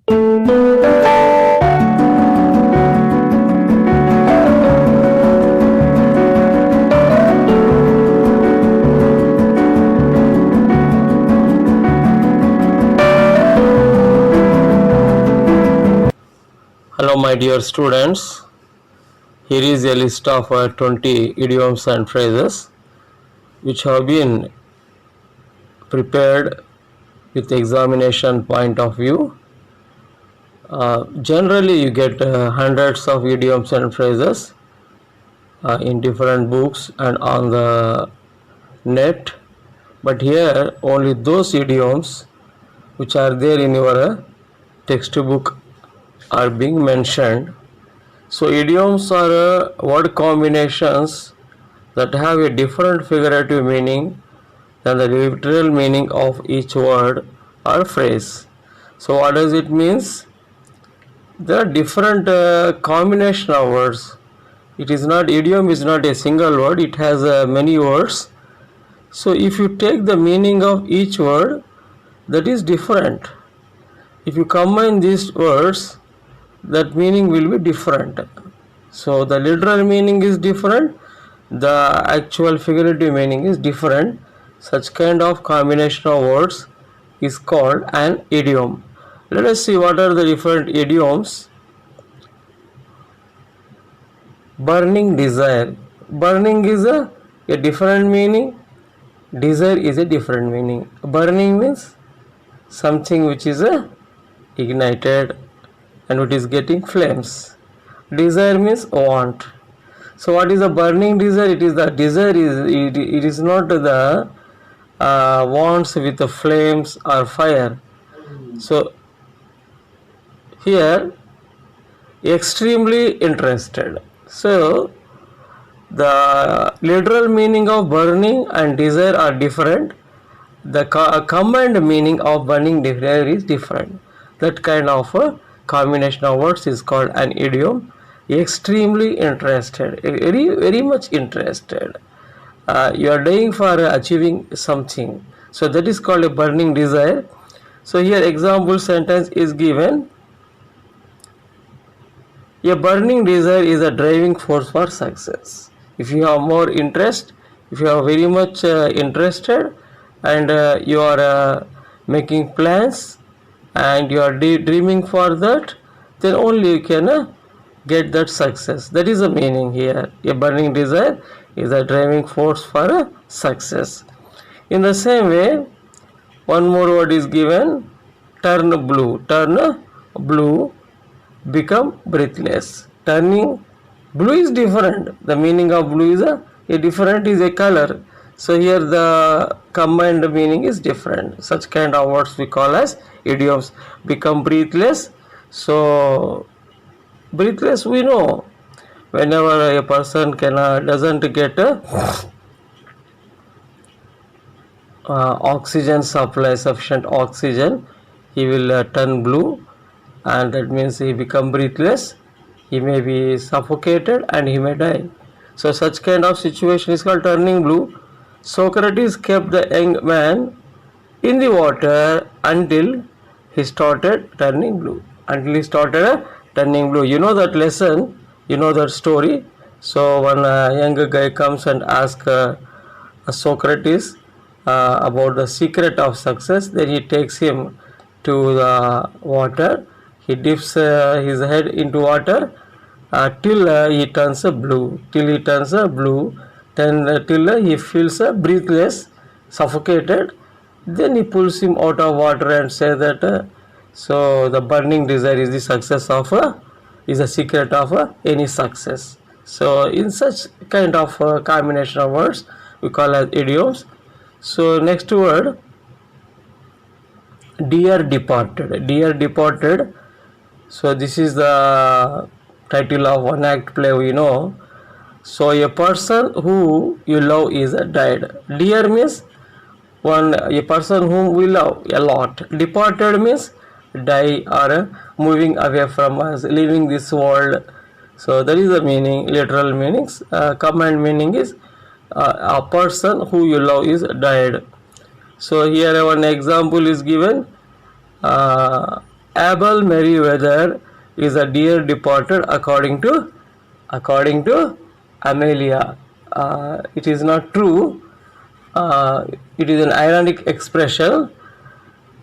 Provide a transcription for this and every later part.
Hello my dear students, here is a list of 20 idioms and phrases which have been prepared with examination point of view. Generally you get hundreds of idioms and phrases in different books and on the net, but here only those idioms which are there in your textbook are being mentioned. So idioms are word combinations that have a different figurative meaning than the literal meaning of each word or phrase. So what does it means? There are different combination of words. It is not, idiom is not a single word, it has many words. So if you take the meaning of each word, that is different. If you combine these words, that meaning will be different. So the literal meaning is different, the actual figurative meaning is different. Such kind of combination of words is called an idiom. Let us see what are the different idioms. Burning desire. Burning is a different meaning. Desire is a different meaning. Burning means something which is ignited and it is getting flames. Desire means want. So what is a burning desire? It is the desire it is not the wants with the flames or fire. So here extremely interested. So the literal meaning of burning and desire are different. The combined meaning of burning desire is different. That kind of a combination of words is called an idiom. Extremely interested, very much interested. You are dying for achieving something, so that is called a burning desire. So here example sentence is given. A burning desire is a driving force for success. If you have more interest, if you are very much interested and you are making plans and you are dreaming for that, then only you can get that success. That is the meaning here. A burning desire is a driving force for success. In the same way, one more word is given. Turn blue. Turn blue, become breathless. Turning blue is different. The meaning of blue is a different, is a color. So here the combined meaning is different. Such kind of words we call as idioms. Become breathless. So breathless, we know whenever a person doesn't get oxygen supply, sufficient oxygen, he will turn blue, and that means he become breathless, he may be suffocated and he may die. So such kind of situation is called turning blue. Socrates kept the young man in the water until he started turning blue. Until he started turning blue. You know that lesson, you know that story. So one younger guy comes and asks Socrates about the secret of success. Then he takes him to the water. He dips his head into water till he turns blue. Till he turns blue. Then till he feels breathless, suffocated. Then he pulls him out of water and says that so the burning desire is the success of is the secret of any success. So in such kind of combination of words we call as idioms. So next word, dear departed. Dear departed. So this is the title of one act play we know. So a person who you love is died. Dear means a person whom we love a lot. Departed means die or moving away from us, leaving this world. So that is the meaning, literal meanings. Command meaning is a person who you love is died. So here one example is given. Abel Merriweather is a dear departed according to Amelia. It is not true. It is an ironic expression.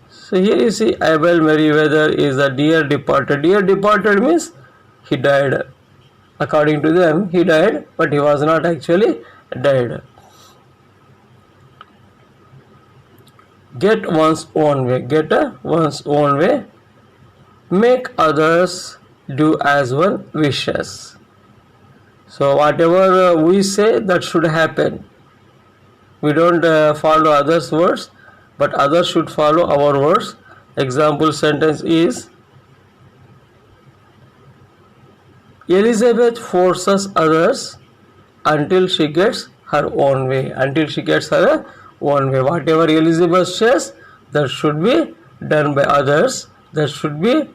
So here you see Abel Merriweather is a dear departed. Dear departed means he died. According to them, he died, but he was not actually dead. Get one's own way. Get one's own way. Make others do as one wishes. So whatever we say, that should happen. We don't follow others' words, but others should follow our words. Example sentence is, Elizabeth forces others until she gets her own way. Until she gets her own way. Whatever Elizabeth says, that should be done by others. That should be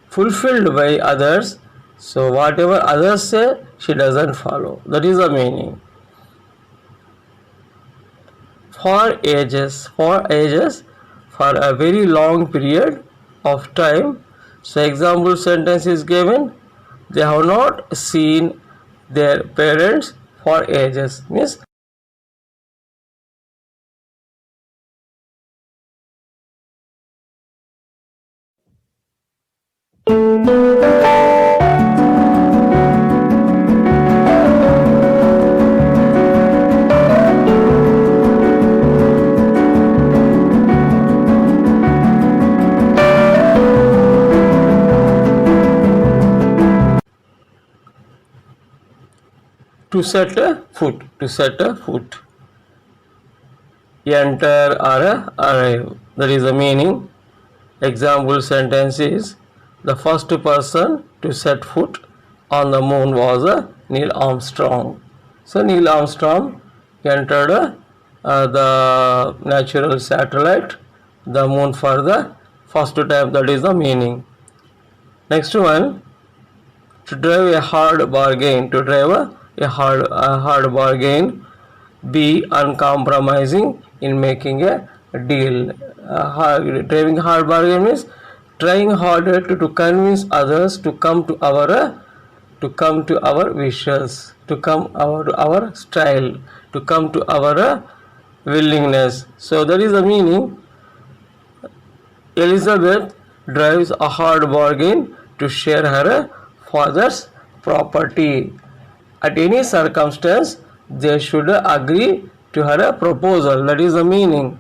fulfilled by others. So whatever others say, she doesn't follow. That is the meaning. For ages, for a very long period of time. So example sentence is given, they have not seen their parents for ages. Means to set a foot. Enter or arrive. That is the meaning. Example sentence is, the first person to set foot on the moon was Neil Armstrong. So Neil Armstrong entered the natural satellite, the moon, for the first time. That is the meaning. Next one, to drive a hard bargain. To drive a hard bargain. Be uncompromising in making a deal. Driving a hard bargain means trying harder to convince others to come to our wishes, to come our style, to come to our willingness. So that is the meaning. Elizabeth drives a hard bargain to share her father's property. At any circumstance, they should agree to her proposal. That is the meaning.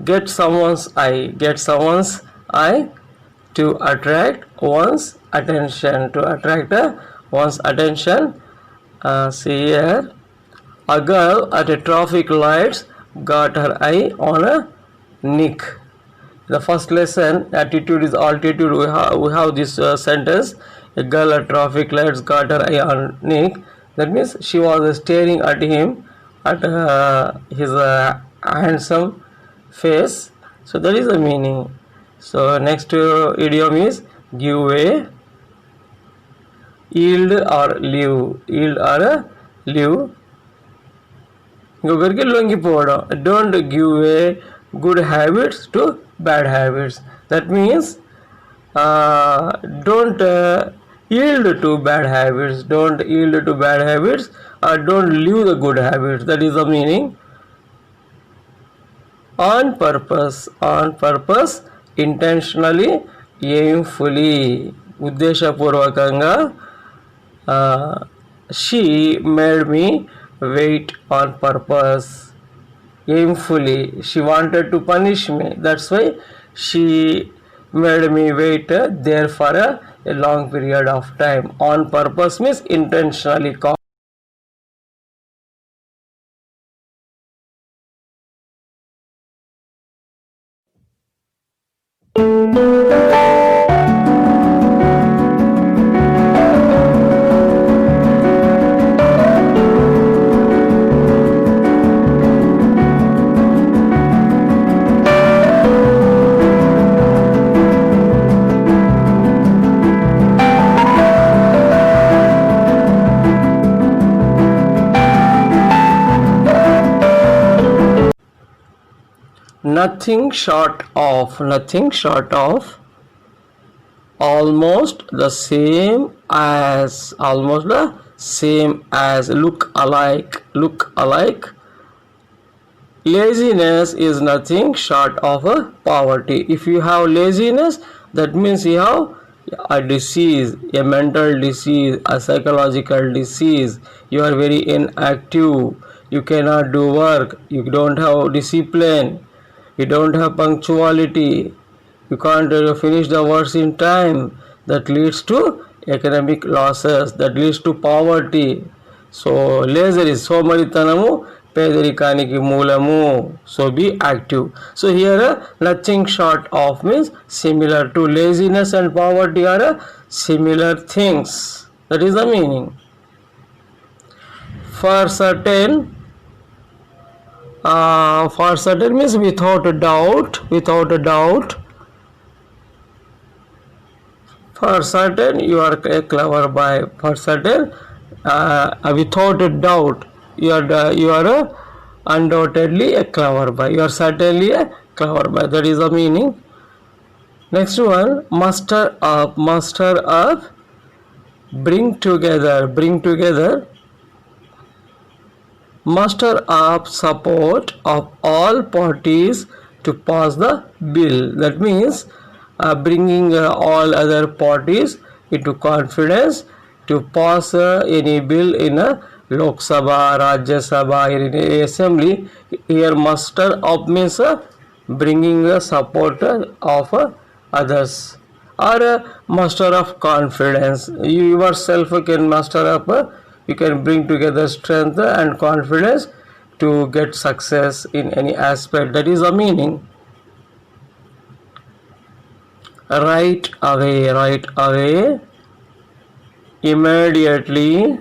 Get someone's eye. Get someone's eye to attract one's attention. To attract one's attention. See here. A girl at a traffic lights got her eye on a Nick. The first lesson, attitude is altitude. We have this sentence. A girl at traffic lights got her eye on Nick. That means she was staring at him, at his handsome face. So that is the meaning. So next idiom is give way, yield or leave. Yield or leave. Don't give way good habits to bad habits. That means don't yield to bad habits. Don't yield to bad habits, or don't leave the good habits. That is the meaning. On purpose, intentionally, aimfully, uddeshapurvakanga. She made me wait on purpose. Aimfully, she wanted to punish me. That's why she made me wait there for a long period of time. On purpose means intentionally. nothing short of almost the same as look alike. Laziness is nothing short of a poverty. If you have laziness, that means you have a disease, a mental disease, a psychological disease. You are very inactive, you cannot do work, you don't have discipline, you don't have punctuality, you can't finish the works in time. That leads to economic losses, that leads to poverty. So lazy is somaritanamu పేదరికానికి మూలము. So be active. So here nothing short of means similar to laziness and poverty are similar things. That is the meaning. For certain means without a doubt. For certain you are a clever boy. For certain without a doubt you are undoubtedly a clever boy. You are certainly a clever boy. That is the meaning. Next one, muster up, bring together. Muster up support of all parties to pass the bill. That means bringing all other parties into confidence to pass any bill in a Lok Sabha, Rajya Sabha, in a assembly. Here muster up means bringing the support of others, or muster of confidence. You yourself can muster up, you can bring together strength and confidence to get success in any aspect. That is the meaning. Right away, immediately.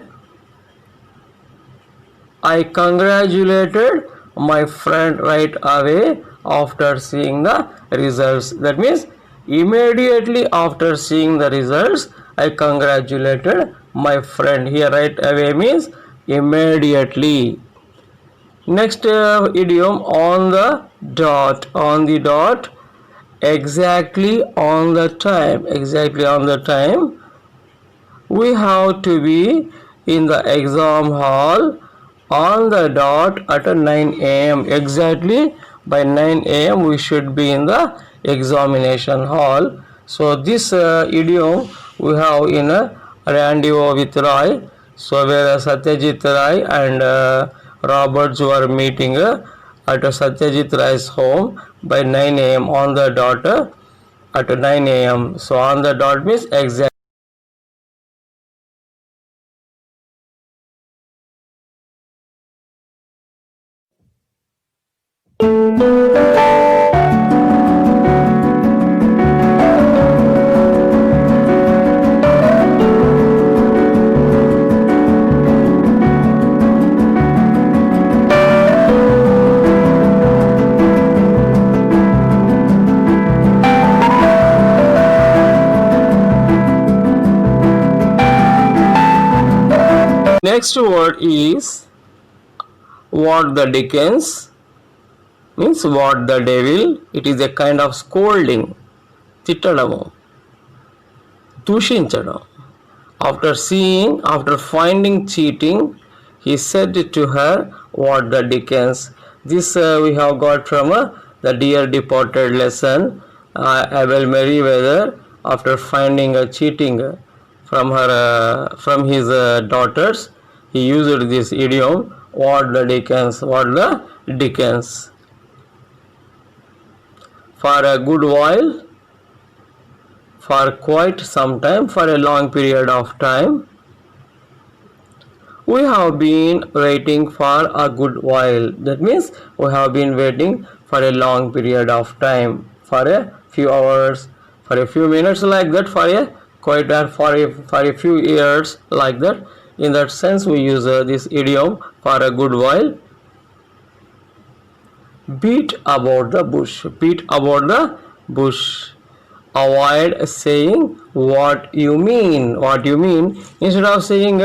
I congratulated my friend right away after seeing the results. That means immediately after seeing the results, I congratulated my friend. Here right away means immediately. Next idiom, on the dot, exactly on the time. We have to be in the exam hall on the dot at 9 a.m. Exactly by 9 a.m. we should be in the examination hall. So this idiom we have in a Rendezvous with Roy. So where Satyajit Ray and Roberts were meeting at Satyajit Ray's home by 9 a.m. on the dot at 9 a.m. So on the dot means exactly. Next word is what the Dickens, means what the devil. It is a kind of scolding, తిట్టడము, దూషించడం. After finding cheating, he said to her, what the Dickens. This we have got from the Dear Departed lesson. Abel Merriweather, after finding a cheating from his daughters, he used this idiom, what the Dickens. For a good while, for quite some time, for a long period of time. We have been waiting for a good while. That means we have been waiting for a long period of time, for a few hours, for a few minutes, like that, for a few years, like that. In that sense we use this idiom, for a good while. Beat about the bush. Avoid saying what you mean. Instead of saying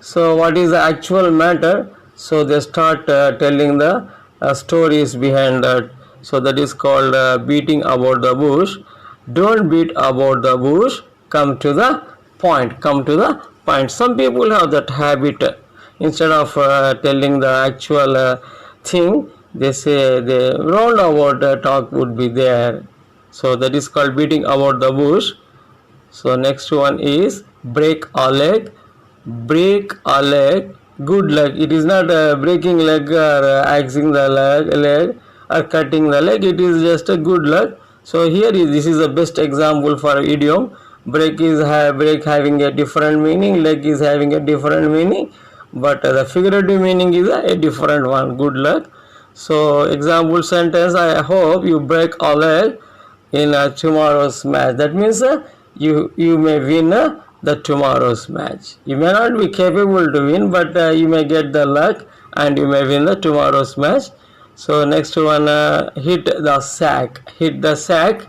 so what is the actual matter, so they start telling the stories behind that. So that is called beating about the bush. Don't beat about the bush, come to the point, come to the point. Some people have that habit. Instead of telling the actual thing, they say the roundabout talk would be there. So that is called beating about the bush. So next one is break a leg. Break a leg, good luck. It is not breaking leg or axing the leg or cutting the leg. It is just a good luck. So here is, this is the best example for idiom. Break is break having a different meaning, leg is having a different meaning, but the figurative meaning is a different one. Good luck. So example sentence: I hope you break a leg in tomorrow's match. That means you may win the tomorrow's match. You may not be capable to win, but you may get the luck and you may win the tomorrow's match. So next one, hit the sack. Hit the sack.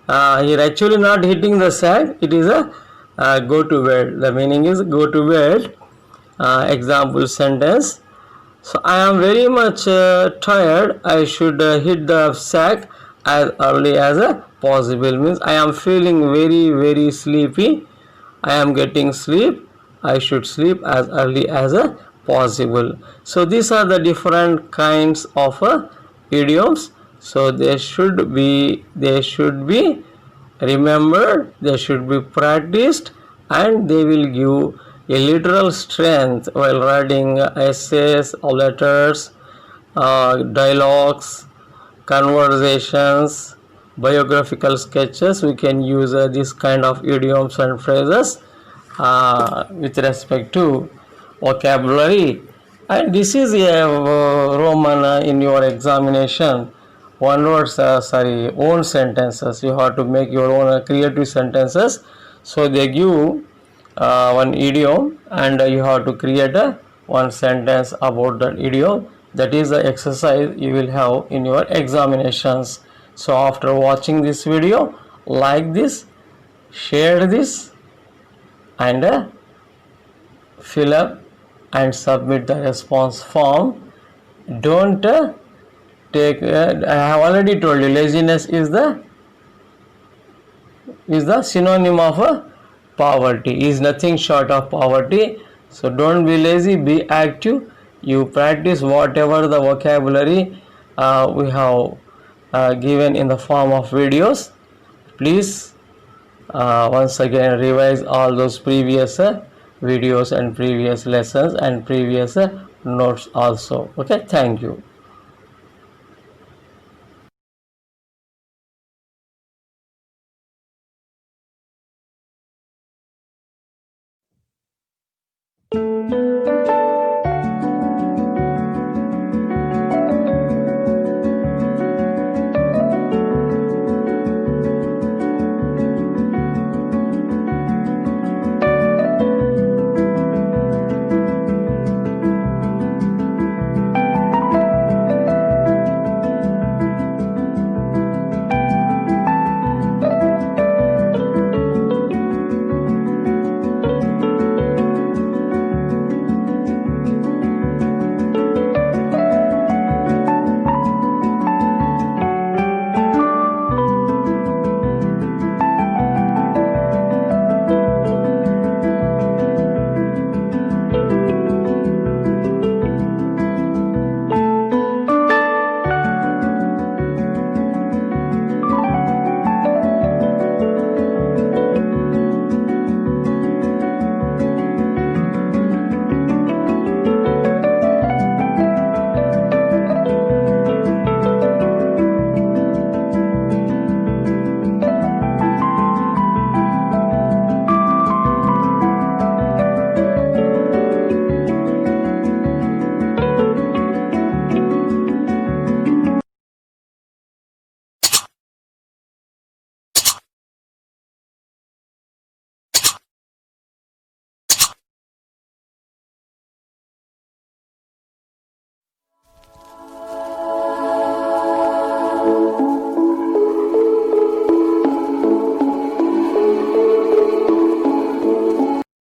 Here actually not hitting the sack. It is a go to bed. The meaning is go to bed. Example sentence: so I am very much tired. I should hit the sack as early as possible. Means I am feeling very sleepy. I am getting sleep. I should sleep as early as possible. So these are the different kinds of idioms. So they should be remembered. They should be practiced, and they will give a literal strength while writing essays, letters, dialogues, conversations, biographical sketches. We can use this kind of idioms and phrases with respect to vocabulary. And this is a Roman in your examination. One words, own sentences. You have to make your own creative sentences. So they give one idiom, and you have to create one sentence about that idiom. That is the exercise you will have in your examinations. So after watching this video, like this, share this, and fill up and submit the response form. Don't take I have already told you, laziness is the synonym of poverty, is nothing short of poverty. So don't be lazy, be active. You practice whatever the vocabulary we have given in the form of videos. Please once again revise all those previous videos and previous lessons and previous notes also. Okay, thank you.